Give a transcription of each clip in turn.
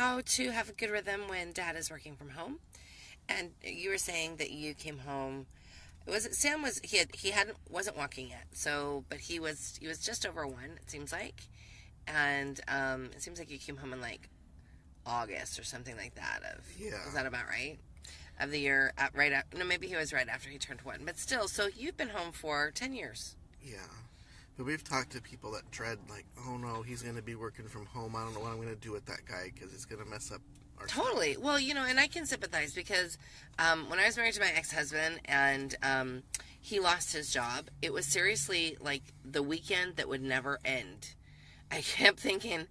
how to have a good rhythm when dad is working from home. And you were saying that you came home. Was it Sam was he hadn't wasn't walking yet. So, but he was just over 1. It seems like, and it seems like you came home in like August or something like that. Is that about right? Of the year, no, maybe he was right after he turned 1, but still. So you've been home for 10 years. Yeah. But we've talked to people that dread, like, oh no, he's going to be working from home. I don't know what I'm going to do with that guy because he's going to mess up our Totally. stuff. Well, and I can sympathize because when I was married to my ex-husband and he lost his job, it was seriously like the weekend that would never end. I kept thinking,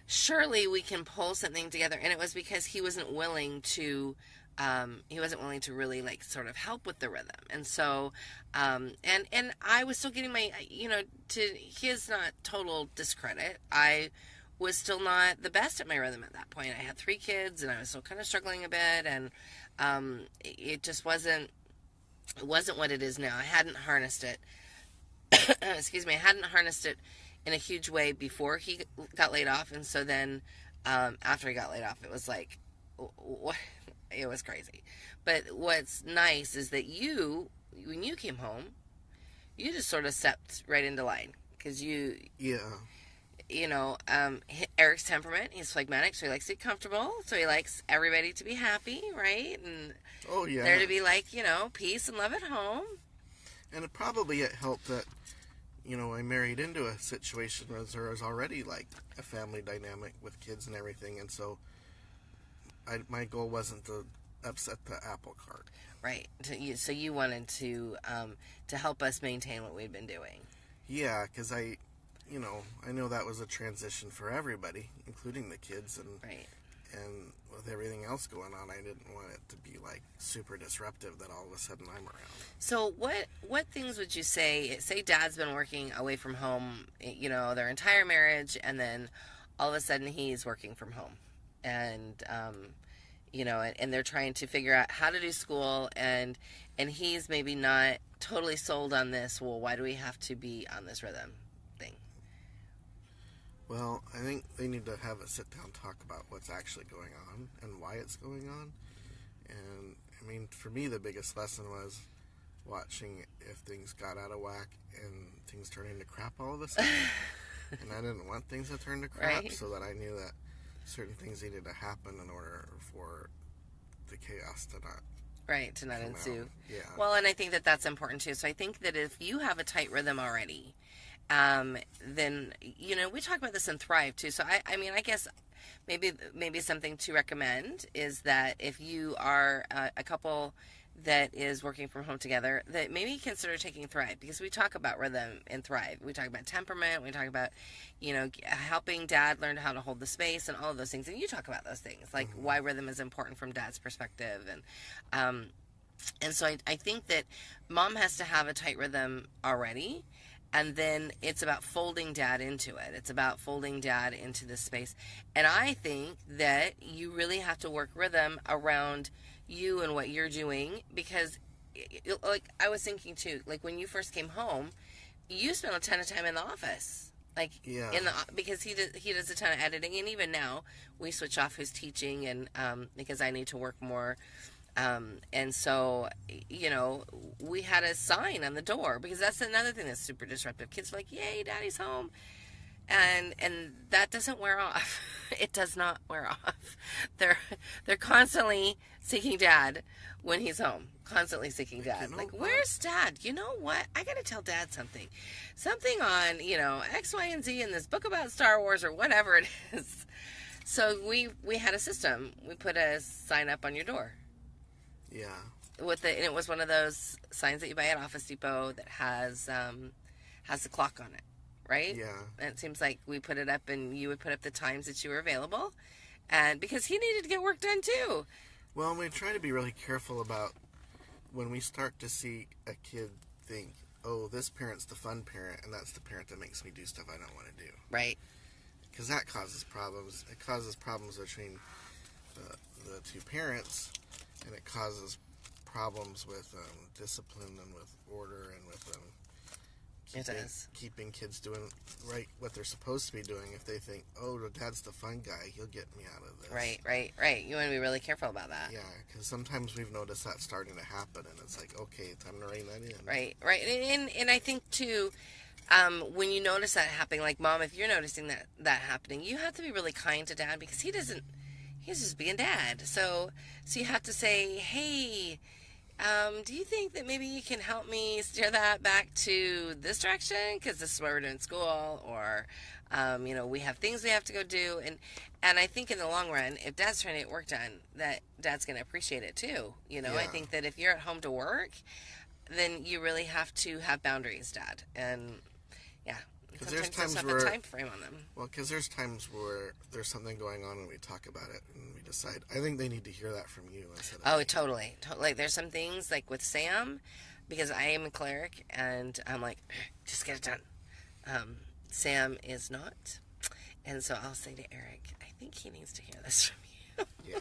surely we can pull something together. And it was because he wasn't willing to really like sort of help with the rhythm. And so, and I was still getting my, to his not total discredit, I was still not the best at my rhythm at that point. I had 3 kids and I was still kind of struggling a bit. And, it just it wasn't what it is now. I hadn't harnessed it. Excuse me. I hadn't harnessed it in a huge way before he got laid off. And so then, after he got laid off, it was like, what? It was crazy. But what's nice is that when you came home, you just sort of stepped right into line. Because Eric's temperament, he's phlegmatic, so he likes to be comfortable. So he likes everybody to be happy, right? And there to be like, peace and love at home. And it helped that, I married into a situation where there was already like a family dynamic with kids and everything. And so my goal wasn't to upset the apple cart. Right. So you wanted to help us maintain what we'd been doing. Yeah, because I know that was a transition for everybody, including the kids, and right. And with everything else going on, I didn't want it to be like super disruptive that all of a sudden I'm around. So what things would you say Dad's been working away from home, their entire marriage, and then all of a sudden he's working from home, and and they're trying to figure out how to do school, and he's maybe not totally sold on this. Well, why do we have to be on this rhythm thing? Well, I think they need to have a sit-down talk about what's actually going on and why it's going on. And, I mean, for me, the biggest lesson was watching if things got out of whack and things turned into crap all of a sudden. And I didn't want things to turn to crap, right. So that I knew that certain things needed to happen in order for the chaos to not ensue. Yeah. Well, and I think that that's important too. So I think that if you have a tight rhythm already, then we talk about this in Thrive too. So I guess maybe something to recommend is that if you are a couple that is working from home together, that maybe consider taking Thrive, because we talk about rhythm in Thrive. We talk about temperament. We talk about, helping Dad learn how to hold the space and all of those things. And you talk about those things, like why rhythm is important from Dad's perspective. And so I think that Mom has to have a tight rhythm already. And then it's about folding Dad into it. It's about folding Dad into this space. And I think that you really have to work rhythm around you and what you're doing, because like I was thinking too, like when you first came home, you spent a ton of time in the office, like because he does a ton of editing, and even now we switch off who's teaching, and because I need to work more, and so we had a sign on the door, because that's another thing that's super disruptive. Kids are like, yay, Daddy's home. And that doesn't wear off. It does not wear off. They're constantly seeking Dad when he's home. Constantly seeking Dad. Like, where's Dad? You know what? I gotta tell Dad something. Something on, X, Y, and Z in this book about Star Wars or whatever it is. So we had a system. We put a sign up on your door. Yeah. And it was one of those signs that you buy at Office Depot that has a clock on it. Right? Yeah. And it seems like we put it up, and you would put up the times that you were available, and because he needed to get work done too. Well, we try to be really careful about when we start to see a kid think, oh, this parent's the fun parent, and that's the parent that makes me do stuff I don't want to do. Right. Because that causes problems. It causes problems between the two parents, and it causes problems with discipline and with order and with It does. Keeping kids doing right what they're supposed to be doing. If they think, oh, Dad's the fun guy, he'll get me out of this. Right. You want to be really careful about that. Yeah, because sometimes we've noticed that starting to happen, and it's like, okay, time to rein that in. Right. And I think, too, when you notice that happening, like, Mom, if you're noticing that happening, you have to be really kind to Dad, because he's just being Dad. So you have to say, hey, do you think that maybe you can help me steer that back to this direction? Because this is what we're doing in school, or, we have things we have to go do. And I think in the long run, if Dad's trying to get work done, that Dad's going to appreciate it too. Yeah. I think that if you're at home to work, then you really have to have boundaries, Dad. And, yeah. Because there's times times where where a time frame on them. Well, because there's times where there's something going on and we talk about it and we decide. I think they need to hear that from you instead of me. Totally. Like, there's some things, like with Sam, because I am a cleric, and I'm like, just get it done. Sam is not, and so I'll say to Eric, I think he needs to hear this from you. Yeah.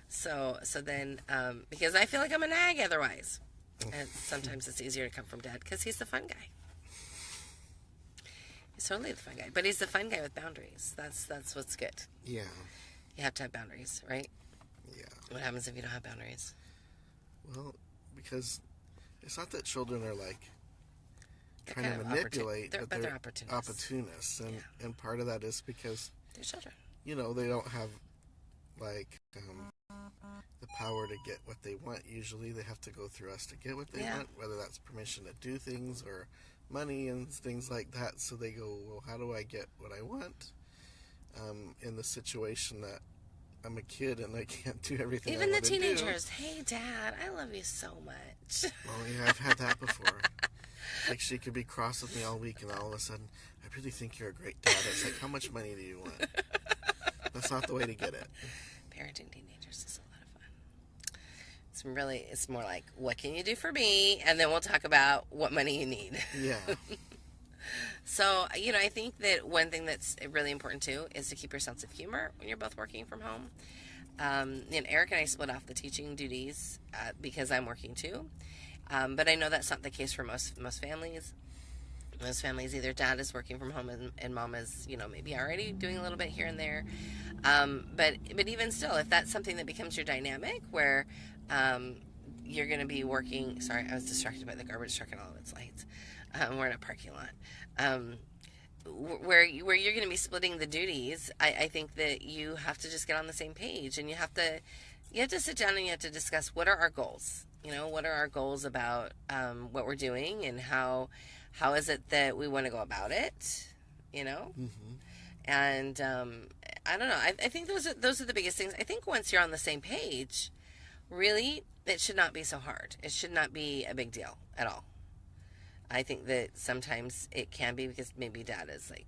So then, because I feel like I'm a nag otherwise, and sometimes it's easier to come from Dad because he's the fun guy. He's totally the fun guy, but he's the fun guy with boundaries. That's what's good. Yeah. You have to have boundaries, right? Yeah. What happens if you don't have boundaries? Well, because it's not that children are like They're trying kind to of manipulate, but they're opportunists. opportunists. And part of that is because, They're children. they don't have like the power to get what they want. Usually they have to go through us to get what they want, whether that's permission to do things or money and things like that. So they go, well, how do I get what I want in the situation that I'm a kid and I can't do everything Even I the want to do. teenagers, hey, Dad, I love you so much. Well, yeah, I've had that before. Like, she could be cross with me all week, and all of a sudden, I really think you're a great dad. It's like, how much money do you want? That's not the way to get it. Parenting teenagers is a lot of fun. It's more like, what can you do for me? And then we'll talk about what money you need. Yeah. So, I think that one thing that's really important, too, is to keep your sense of humor when you're both working from home. And Eric and I split off the teaching duties because I'm working, too. But I know that's not the case for most families. Most families, either Dad is working from home and Mom is, maybe already doing a little bit here and there. But even still, if that's something that becomes your dynamic, where you're going to be working... Sorry, I was distracted by the garbage truck and all of its lights. We're in a parking lot. Where you're going to be splitting the duties, I think that you have to just get on the same page, and you have to sit down and you have to discuss what are our goals. What are our goals about what we're doing, and how is it that we want to go about it? Mm-hmm. And I don't know. I think those are the biggest things. I think once you're on the same page, really, it should not be so hard. It should not be a big deal at all. I think that sometimes it can be because maybe Dad is like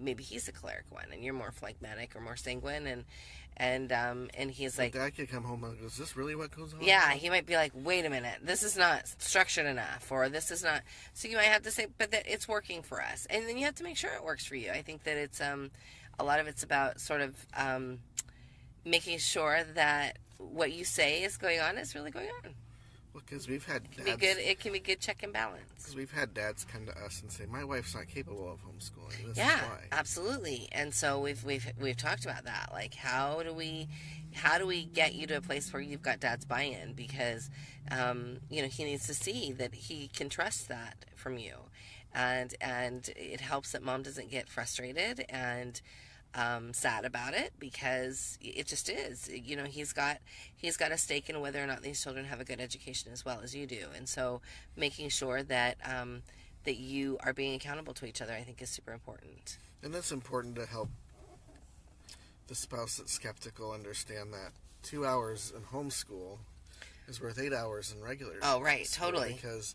maybe he's a cleric one, and you're more phlegmatic or more sanguine, and he's like, Dad could come home and go, is this really what goes on? Yeah, he might be like, wait a minute, this is not structured enough, or this is not. So you might have to say, but that it's working for us, and then you have to make sure it works for you. I think that it's a lot of it's about sort of making sure that what you say is going on is really going on. Well, because we've had dads... It can be good check and balance. Because we've had dads come to us and say, my wife's not capable of homeschooling. This is why. Absolutely. And so we've talked about that. Like, how do we get you to a place where you've got Dad's buy-in? Because, he needs to see that he can trust that from you. And it helps that Mom doesn't get frustrated and sad about it, because it just is. He's got a stake in whether or not these children have a good education as well as you do, and so making sure that that you are being accountable to each other, I think, is super important. And that's important to help the spouse that's skeptical understand that 2 hours in homeschool is worth 8 hours in regular. Oh, right, school, totally. Because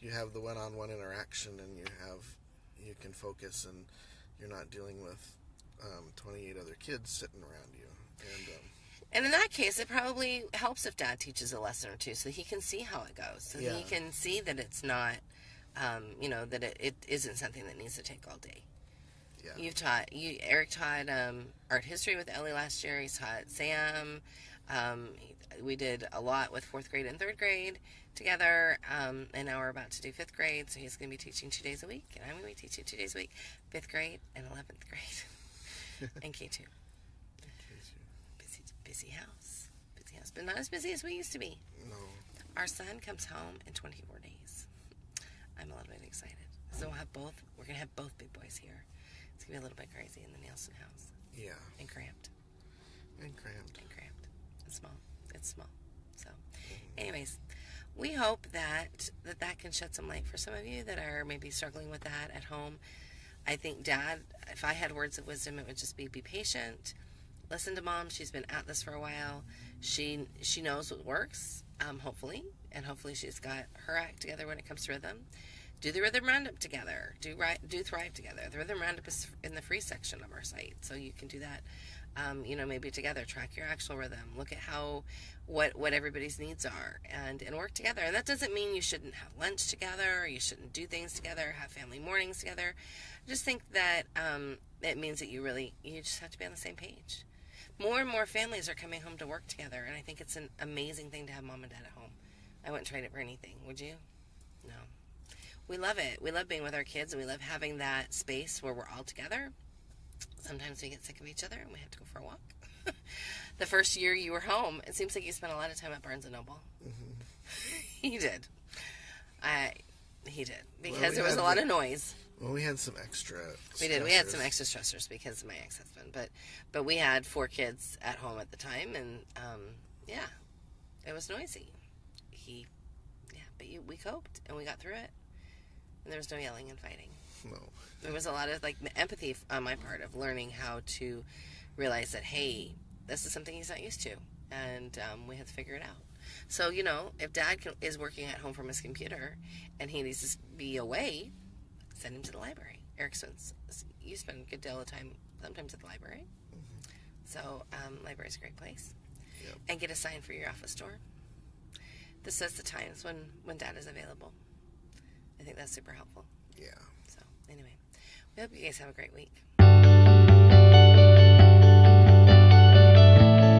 you have the one-on-one interaction, and you can focus, and you're not dealing with 28 other kids sitting around you. And in that case, it probably helps if Dad teaches a lesson or two so he can see how it goes. So he can see that it's not, that it isn't something that needs to take all day. Yeah. Eric taught art history with Ellie last year. He's taught Sam. We did a lot with 4th grade and 3rd grade together, and now we're about to do 5th grade, so he's going to be teaching 2 days a week, and I'm going to be teaching 2 days a week, 5th grade and 11th grade, and K2. Busy house. Busy house, but not as busy as we used to be. No. Our son comes home in 24 days. I'm a little bit excited. So we're going to have both big boys here. It's going to be a little bit crazy in the Nielsen house. Yeah. And cramped. It's small. So, anyways, we hope that can shed some light for some of you that are maybe struggling with that at home. I think, Dad, if I had words of wisdom, it would just be patient. Listen to Mom. She's been at this for a while. She knows what works, hopefully. And hopefully she's got her act together when it comes to rhythm. Do the rhythm roundup together. Do Thrive together. The rhythm roundup is in the free section of our site, so you can do that. Maybe together. Track your actual rhythm. Look at what everybody's needs are, and work together. And that doesn't mean you shouldn't have lunch together, or you shouldn't do things together, have family mornings together. I just think that it means that you just have to be on the same page. More and more families are coming home to work together, and I think it's an amazing thing to have Mom and Dad at home. I wouldn't trade it for anything. Would you? No. We love it. We love being with our kids, and we love having that space where we're all together. Sometimes we get sick of each other, and we have to go for a walk. The first year you were home, it seems like you spent a lot of time at Barnes & Noble. Mm-hmm. He did. He did. Because there was a lot of noise. Well, we had some extra stressors. We did. We had some extra stressors because of my ex-husband. But we had 4 kids at home at the time, and, it was noisy. But we coped, and we got through it. And there was no yelling and fighting. No. There was a lot of empathy on my part of learning how to realize that, hey, this is something he's not used to, and we have to figure it out. So, if Dad is working at home from his computer and he needs to be away, send him to the library. Eric, you spend a good deal of time sometimes at the library. Mm-hmm. So, library is a great place. Yep. And get a sign for your office door. This says the times when Dad is available. I think that's super helpful. Yeah. So, anyway, we hope you guys have a great week.